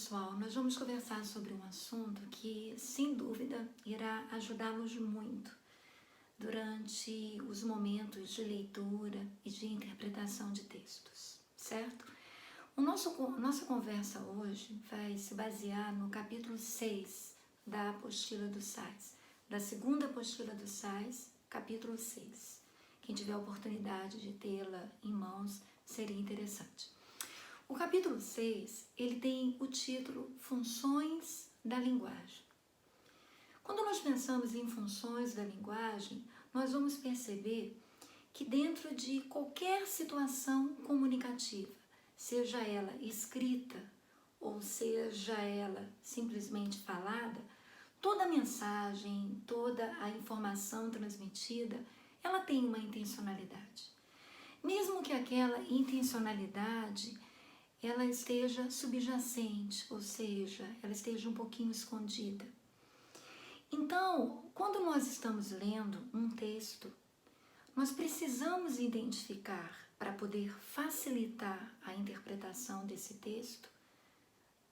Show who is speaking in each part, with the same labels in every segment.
Speaker 1: pessoal, nós vamos conversar sobre um assunto que, sem dúvida, irá ajudá-los muito durante os momentos de leitura e de interpretação de textos, certo? Nossa conversa hoje vai se basear no capítulo 6 da Apostila dos Sais, da segunda Apostila dos Sais, capítulo 6. Quem tiver a oportunidade de tê-la em mãos, seria interessante. O capítulo 6, ele tem o título Funções da Linguagem. Quando nós pensamos em funções da linguagem, nós vamos perceber que dentro de qualquer situação comunicativa, seja ela escrita ou seja ela simplesmente falada, toda a mensagem, toda a informação transmitida, ela tem uma intencionalidade. Mesmo que aquela intencionalidade ela esteja subjacente, ou seja, ela esteja um pouquinho escondida. Então, quando nós estamos lendo um texto, nós precisamos identificar, para poder facilitar a interpretação desse texto,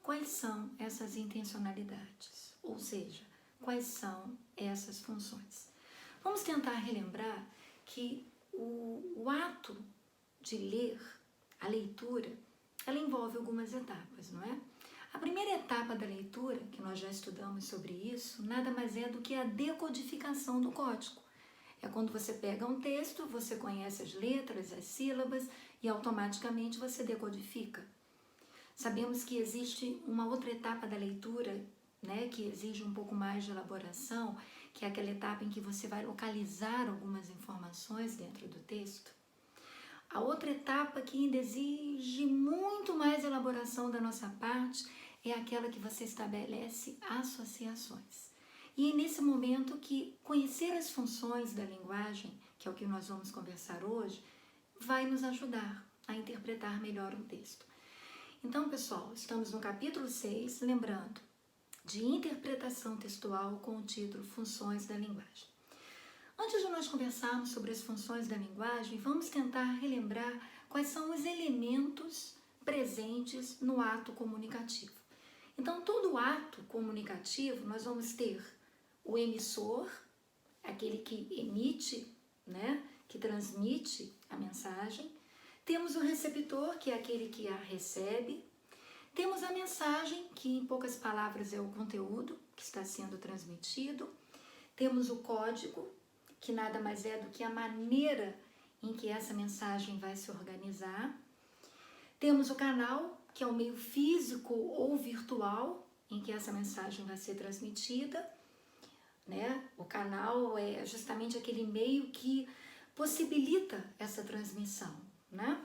Speaker 1: quais são essas intencionalidades, ou seja, quais são essas funções. Vamos tentar relembrar que o ato de ler, a leitura, ela envolve algumas etapas, não é? A primeira etapa da leitura, que nós já estudamos sobre isso, nada mais é do que a decodificação do código. É quando você pega um texto, você conhece as letras, as sílabas e automaticamente você decodifica. Sabemos que existe uma outra etapa da leitura, né, que exige um pouco mais de elaboração, que é aquela etapa em que você vai localizar algumas informações dentro do texto. A outra etapa que ainda exige muito mais elaboração da nossa parte é aquela que você estabelece associações. E é nesse momento que conhecer as funções da linguagem, que é o que nós vamos conversar hoje, vai nos ajudar a interpretar melhor um texto. Então, pessoal, estamos no capítulo 6, lembrando, de interpretação textual com o título Funções da Linguagem. Antes de nós conversarmos sobre as funções da linguagem, vamos tentar relembrar quais são os elementos presentes no ato comunicativo. Então, todo ato comunicativo, nós vamos ter o emissor, aquele que emite, né, que transmite a mensagem. Temos o receptor, que é aquele que a recebe. Temos a mensagem, que em poucas palavras é o conteúdo que está sendo transmitido. Temos o código, que nada mais é do que a maneira em que essa mensagem vai se organizar. Temos o canal, que é o meio físico ou virtual em que essa mensagem vai ser transmitida, né? O canal é justamente aquele meio que possibilita essa transmissão, né?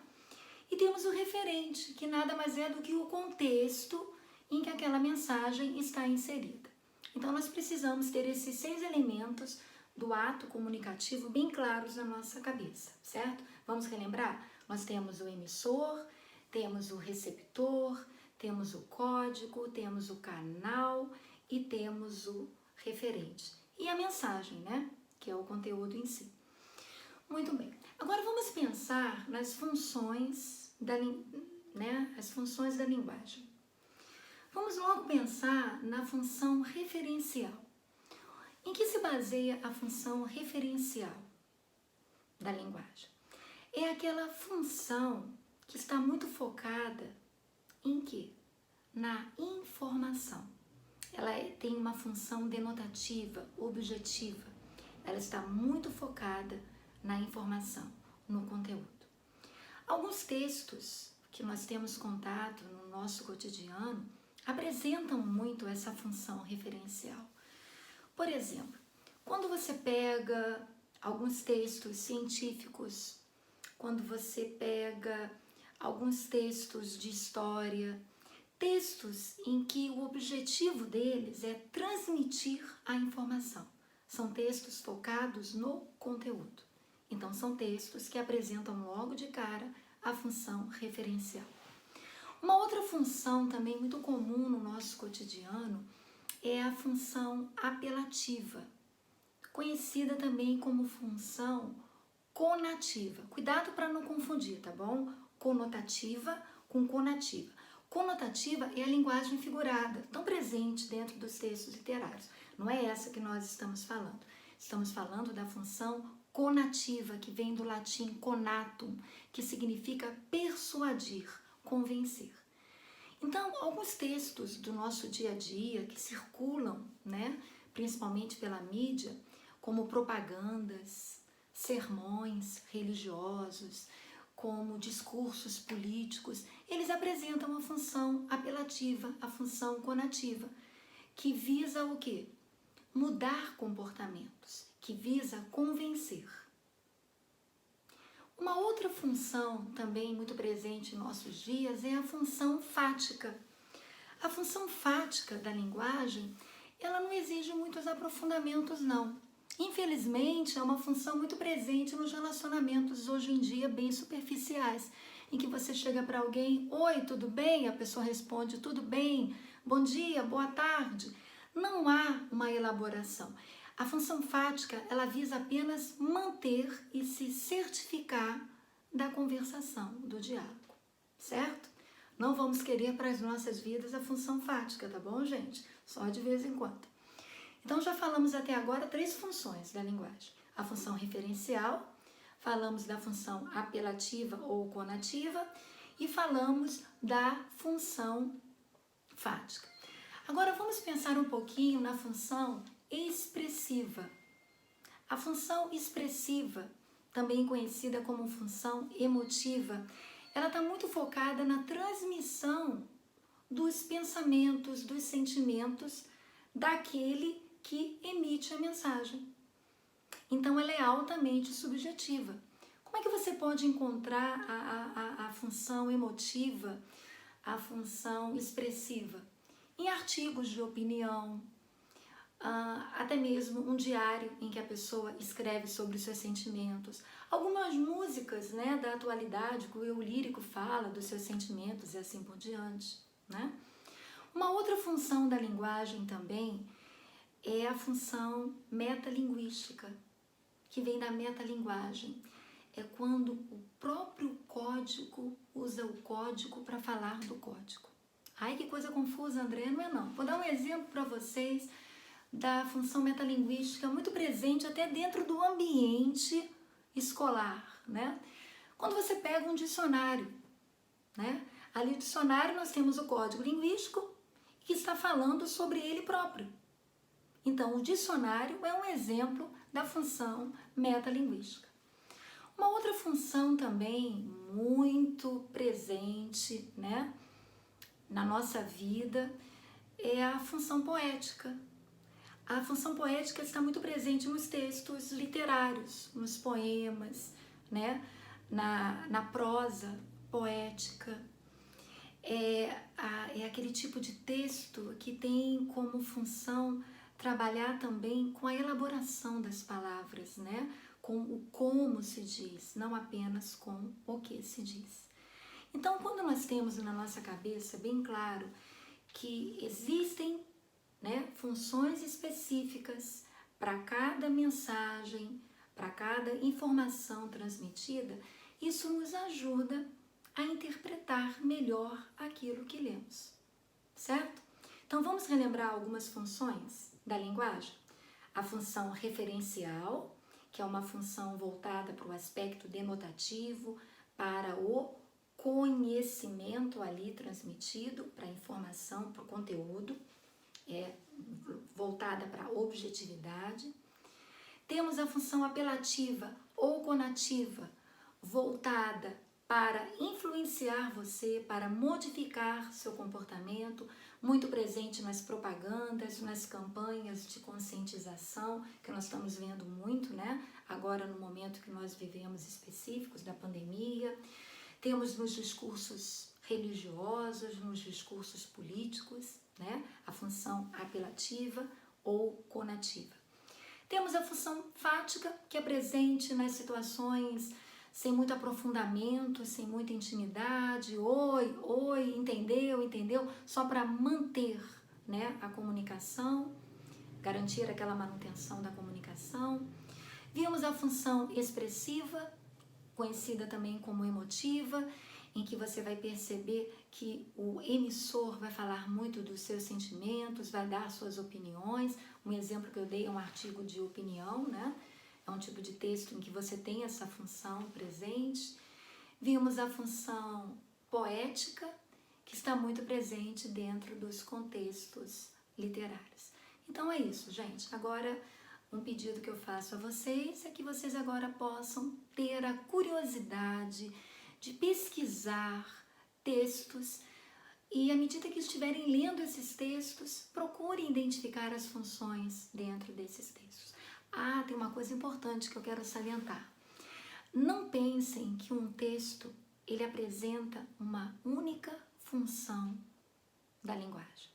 Speaker 1: E temos o referente, que nada mais é do que o contexto em que aquela mensagem está inserida. Então, nós precisamos ter esses 6 elementos do ato comunicativo bem claros na nossa cabeça, certo? Vamos relembrar? Nós temos o emissor, temos o receptor, temos o código, temos o canal e temos o referente. E a mensagem, né? Que é o conteúdo em si. Muito bem. Agora vamos pensar nas funções as funções da linguagem. Vamos logo pensar na função referencial. Em que se baseia a função referencial da linguagem? É aquela função que está muito focada em quê? Na informação. Ela tem uma função denotativa, objetiva. Ela está muito focada na informação, no conteúdo. Alguns textos que nós temos contato no nosso cotidiano apresentam muito essa função referencial. Por exemplo, quando você pega alguns textos científicos, quando você pega alguns textos de história, textos em que o objetivo deles é transmitir a informação. São textos focados no conteúdo. Então, são textos que apresentam logo de cara a função referencial. Uma outra função também muito comum no nosso cotidiano é a função apelativa, conhecida também como função conativa. Cuidado para não confundir, tá bom? Conotativa com conativa. Conotativa é a linguagem figurada, tão presente dentro dos textos literários. Não é essa que nós estamos falando. Estamos falando da função conativa, que vem do latim conatum, que significa persuadir, convencer. Então, alguns textos do nosso dia a dia que circulam, né, principalmente pela mídia, como propagandas, sermões religiosos, como discursos políticos, eles apresentam a função apelativa, a função conativa, que visa o quê? Mudar comportamentos, que visa convencer. Uma outra função também muito presente em nossos dias é a função fática. A função fática da linguagem, ela não exige muitos aprofundamentos, não. Infelizmente, é uma função muito presente nos relacionamentos hoje em dia bem superficiais, em que você chega para alguém, oi, tudo bem? A pessoa responde, tudo bem, bom dia, boa tarde. Não há uma elaboração. A função fática, ela visa apenas manter e se certificar da conversação, do diálogo, certo? Não vamos querer para as nossas vidas a função fática, tá bom, gente? Só de vez em quando. Então, já falamos até agora 3 funções da linguagem. A função referencial, falamos da função apelativa ou conativa e falamos da função fática. Agora, vamos pensar um pouquinho na função expressiva. A função expressiva, também conhecida como função emotiva, ela está muito focada na transmissão dos pensamentos, dos sentimentos daquele que emite a mensagem. Então, ela é altamente subjetiva. Como é que você pode encontrar a função emotiva, a função expressiva? Em artigos de opinião, até mesmo um diário em que a pessoa escreve sobre os seus sentimentos. Algumas músicas, né, da atualidade, que o eu lírico fala dos seus sentimentos e assim por diante, né? Uma outra função da linguagem também é a função metalinguística, que vem da metalinguagem. É quando o próprio código usa o código para falar do código. Ai, que coisa confusa, André, não é não. Vou dar um exemplo para vocês da função metalinguística muito presente até dentro do ambiente escolar, né? Quando você pega um dicionário, né? Ali no dicionário nós temos o código linguístico que está falando sobre ele próprio. Então, o dicionário é um exemplo da função metalinguística. Uma outra função também muito presente, né, na nossa vida é a função poética. A função poética está muito presente nos textos literários, nos poemas, né, na prosa poética. É aquele tipo de texto que tem como função trabalhar também com a elaboração das palavras, né? Com o como se diz, não apenas com o que se diz. Então, quando nós temos na nossa cabeça bem claro que existem, né, funções específicas para cada mensagem, para cada informação transmitida, isso nos ajuda a interpretar melhor aquilo que lemos, certo? Então, vamos relembrar algumas funções da linguagem? A função referencial, que é uma função voltada para o aspecto denotativo, para o conhecimento ali transmitido, para a informação, para o conteúdo, voltada para a objetividade. Temos a função apelativa ou conativa, voltada para influenciar você, para modificar seu comportamento, muito presente nas propagandas, nas campanhas de conscientização, que nós estamos vendo muito, né? Agora no momento que nós vivemos específicos da pandemia. Temos nos discursos religiosos, nos discursos políticos, né? A função apelativa ou conativa. Temos a função fática, que é presente nas situações sem muito aprofundamento, sem muita intimidade, oi, entendeu, só para manter, né, a comunicação, garantir aquela manutenção da comunicação. Vimos a função expressiva, conhecida também como emotiva, em que você vai perceber que o emissor vai falar muito dos seus sentimentos, vai dar suas opiniões. Um exemplo que eu dei é um artigo de opinião, né? É um tipo de texto em que você tem essa função presente. Vimos a função poética, que está muito presente dentro dos contextos literários. Então é isso, gente. Agora, um pedido que eu faço a vocês é que vocês agora possam ter a curiosidade de pesquisar textos e, à medida que estiverem lendo esses textos, procurem identificar as funções dentro desses textos. Ah, tem uma coisa importante que eu quero salientar. Não pensem que um texto ele apresenta uma única função da linguagem.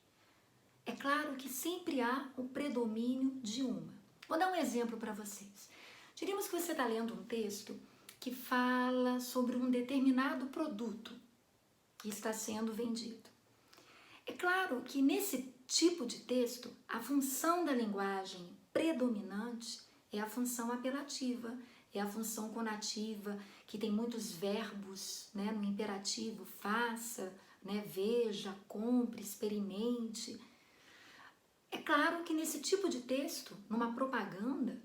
Speaker 1: É claro que sempre há o predomínio de uma. Vou dar um exemplo para vocês. Diríamos que você está lendo um texto que fala sobre um determinado produto que está sendo vendido. É claro que nesse tipo de texto, a função da linguagem predominante é a função apelativa, é a função conativa, que tem muitos verbos, né, no imperativo, faça, né, veja, compre, experimente. É claro que nesse tipo de texto, numa propaganda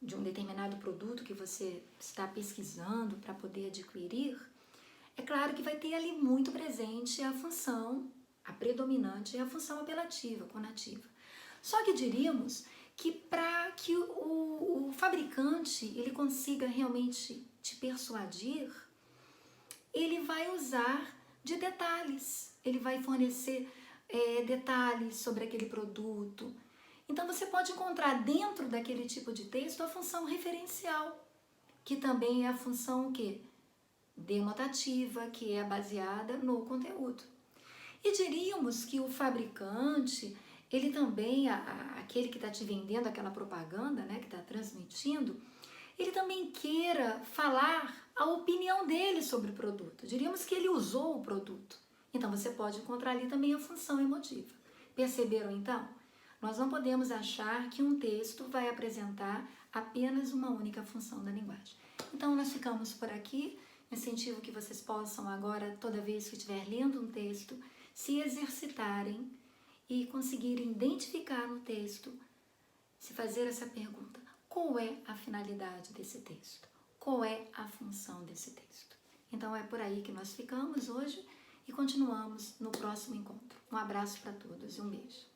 Speaker 1: de um determinado produto que você está pesquisando para poder adquirir, é claro que vai ter ali muito presente a função, a predominante é a função apelativa, conativa. Só que diríamos que para que o fabricante ele consiga realmente te persuadir, ele vai usar de detalhes, ele vai fornecer detalhes sobre aquele produto. Então você pode encontrar dentro daquele tipo de texto a função referencial, que também é a função denotativa, que é baseada no conteúdo. E diríamos que o fabricante, ele também, aquele que está te vendendo aquela propaganda, né, que está transmitindo, ele também queira falar a opinião dele sobre o produto. Diríamos que ele usou o produto. Então você pode encontrar ali também a função emotiva. Perceberam então? Nós não podemos achar que um texto vai apresentar apenas uma única função da linguagem. Então nós ficamos por aqui. Incentivo que vocês possam agora, toda vez que estiver lendo um texto, se exercitarem e conseguirem identificar no texto, se fazer essa pergunta: qual é a finalidade desse texto? Qual é a função desse texto? Então é por aí que nós ficamos hoje e continuamos no próximo encontro. Um abraço para todos e um beijo.